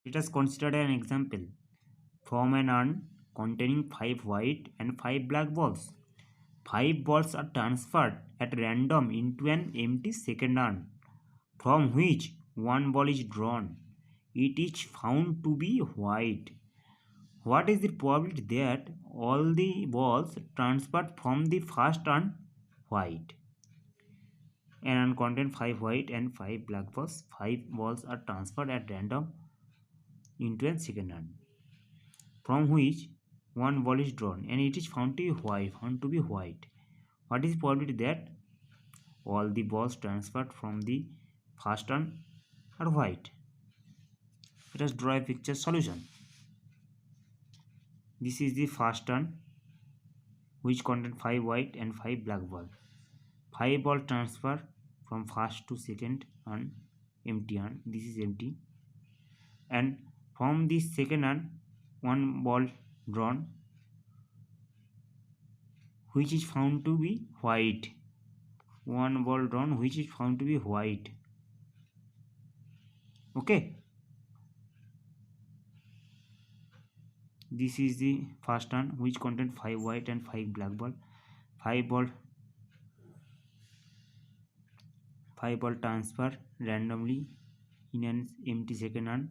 Let us consider an example from an urn containing 5 white and 5 black balls. 5 balls are transferred at random into an empty second urn, from which one ball is drawn. It is found to be white. What is the probability that all the balls transferred from the first urn white? An urn contains 5 white and 5 black balls. 5 balls are transferred at random into a second urn, from which one ball is drawn, and it is found to be white. What is the probability that all the balls transferred from the first turn are white? Let us draw a picture solution. This is the first turn, which contains 5 white and 5 black balls. 5 ball transfer from first to second urn, empty urn. This is empty, and from this second urn, one ball drawn, which is found to be white. One ball drawn, which is found to be white. Okay, this is the first turn, which contains 5 white and 5 black ball. 5 ball transfer randomly in an empty second urn,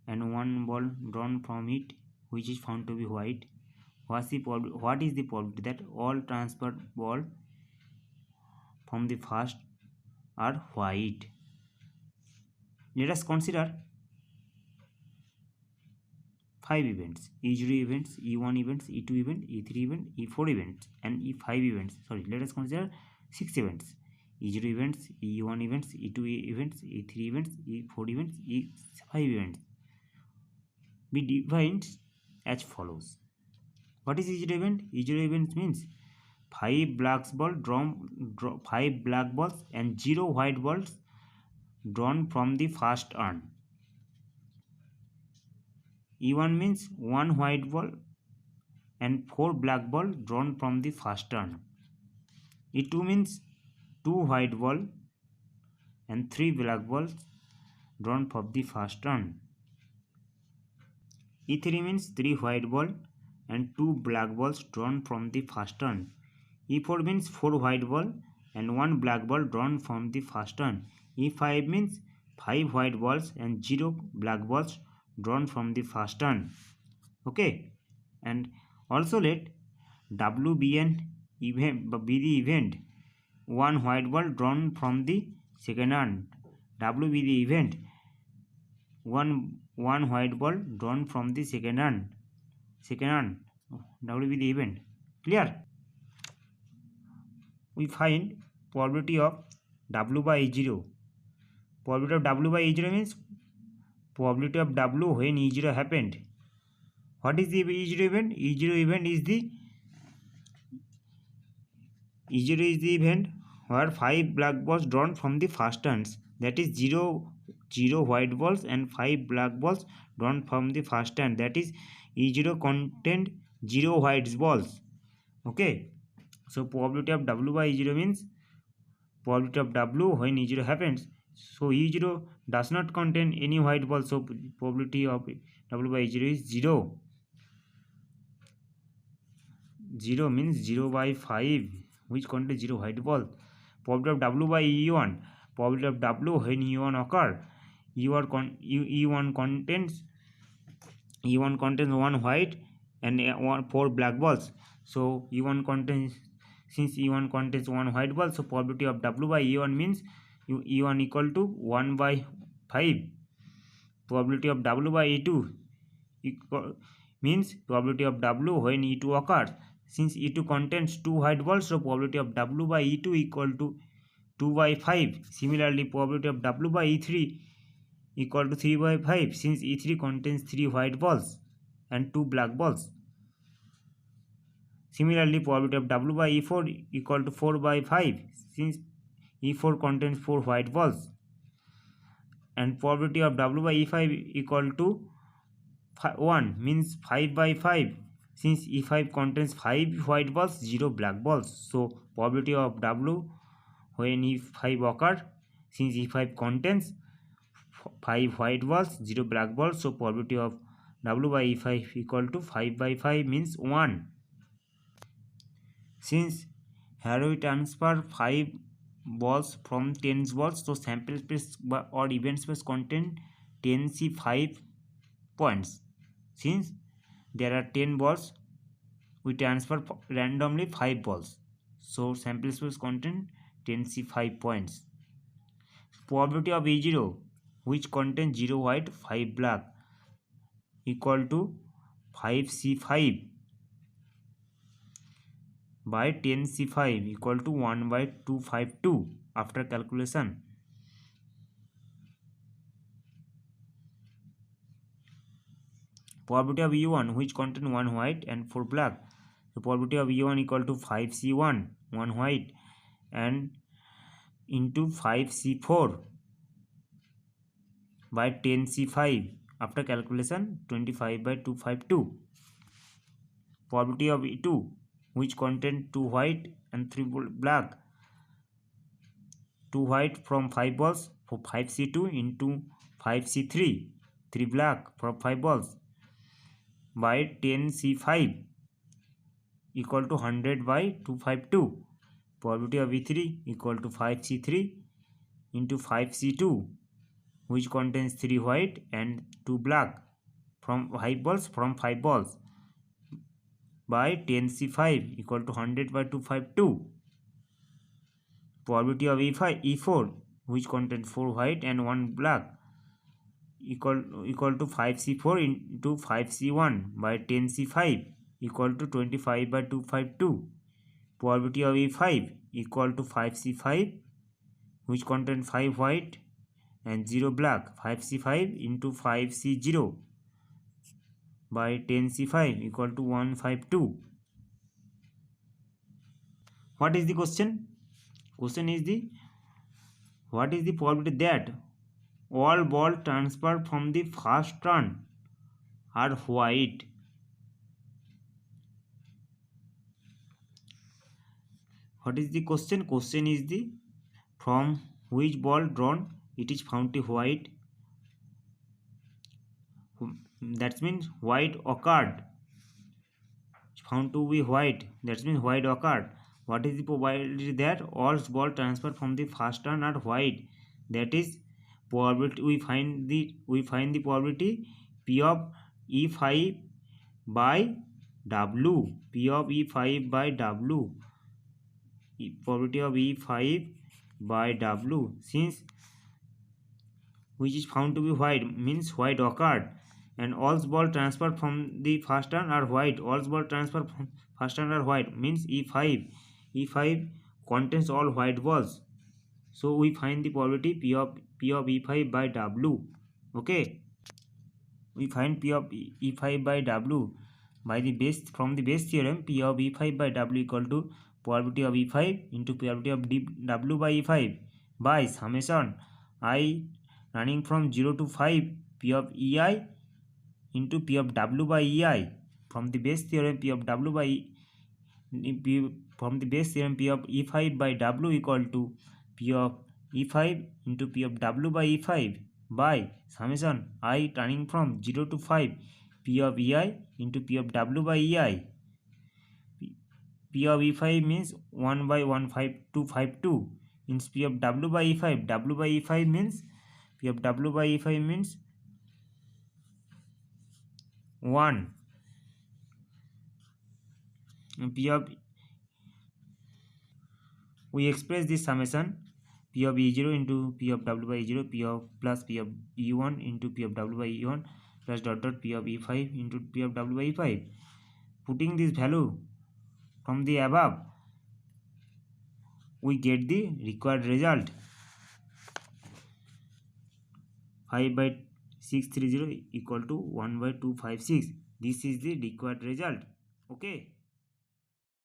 and one ball drawn from it, which is found to be white. What is the probability that all transferred ball from the first are white? Let us consider 5 events: E0 events, E1 events, E2 event, E3 event, E4 events, and E5 events. Sorry, let us consider 6 events: E0 events, E1 events, E2 events, E3 events, E4 events, E5 events. Be defined as follows. What is E0 event? E0 event means 5 black balls and 0 white balls drawn from the first urn. E1 means 1 white ball and 4 black ball drawn from the first turn. E2 means 2 white ball and 3 black balls drawn from the first turn. E3 means 3 white ball and 2 black balls drawn from the first turn. E4 means 4 white ball and 1 black ball drawn from the first turn. E5 means 5 white balls and 0 black balls drawn from the first turn. Okay, and also let W be an event, be the event. 1 white ball drawn from the second urn. W be the event. One white ball drawn from the second urn. W be the event. Clear? We find probability of W by E0. Probability of W by E0 means probability of W when E0 happened. What is the E0 event? E0 event is the event where 5 black balls drawn from the first turns. That is 0 white balls and 5 black balls drawn from the first turn. That is E0 contained 0 white balls. Okay, so probability of W by E0 means probability of W when E0 happens. So E0 does not contain any white ball, so probability of W by E0 is 0. 0 means 0 by 5, which contains 0 white ball. Probability of W by E1. Probability of W when E1 occur. E1 contains 1 white and 4 black balls. So since E1 contains 1 white ball, so probability of W by E1 means E1 equal to 1 by 5. Probability of W by E2 means probability of W when E2 occurs. Since E2 contains 2 white balls, so probability of W by E2 equal to 2 by 5. Similarly, probability of W by E3 equal to 3 by 5, since E3 contains 3 white balls and 2 black balls. Similarly, probability of W by E4 equal to 4 by 5, since E4 contains 4 white balls. And probability of W by E5 equal to 1, means 5 by 5, since E5 contains 5 white balls, 0 black balls. So probability of W when E5 occurs, since E5 contains 5 white balls, 0 black balls. So probability of W by E5 equal to 5 by 5 means 1. Since here we transfer 5 balls from 10 balls, so sample space or event space contain 10C5 points. Since there are 10 balls, we transfer randomly 5 balls. So sample space contain 10C5 points. Probability of E0, which contains 0 white, 5 black, equal to 5C5 by 10C5 equal to 1 by 252 after calculation. Probability of E1, which contain 1 white and 4 black. The probability of E1 equal to 5C1, 1 white, and into 5C4 by 10C5 after calculation 25 by 252. Probability of E2, which contain 2 white and 3 black. 2 white from 5 balls for 5C2 into 5C3, 3 black from 5 balls by 10C5 equal to 100 by 252. Probability of E3 equal to 5C3 into 5C2, which contains 3 white and 2 black from 5 balls by 10C5 equal to 100 by 252. Probability of E4, which contains 4 white and 1 black, equal to 5C4 into 5C1 by 10C5 equal to 25 by 252. Probability of E5 equal to 5C5, which contains 5 white and 0 black, 5C5 into 5C0 by 10C5 equal to 152. What is the question? Question is what is the probability that all ball transferred from the first turn are white? What is the question? Question is from which ball drawn it is found to white. That means white occurred. Found to be white. That means white occurred. What is the probability that all ball transferred from the first turn are white? That is probability. We find the probability P of E5 by W. P of E5 by W. Probability of E5 by W. Since which is found to be white means white occurred, and all ball transferred from the first turn are white. All ball transferred from first turn are white means E5 contains all white balls. So we find the probability P of E5 by W. Okay, we find P of E5 by W by from the base theorem. P of E5 by W equal to probability of E5 into probability of W by E5 by summation I running from 0 to 5 P of EI into P of W by EI. From the base theorem P of W by from the base theorem P of E5 by W equal to P of E5 into P of W by E5 by summation I turning from 0 to 5 P of EI into P of W by EI. P of E5 means 1 by 15252 means P of W by E5. W by E5 means P of W by E5 means 1. P of we express this summation P of E0 into P of W by E0 P of plus P of E1 into P of W by E1 plus dot P of E5 into P of W by E5. Putting this value from the above, we get the required result 5 by 630 equal to 1 by 256. This is the required result. Okay.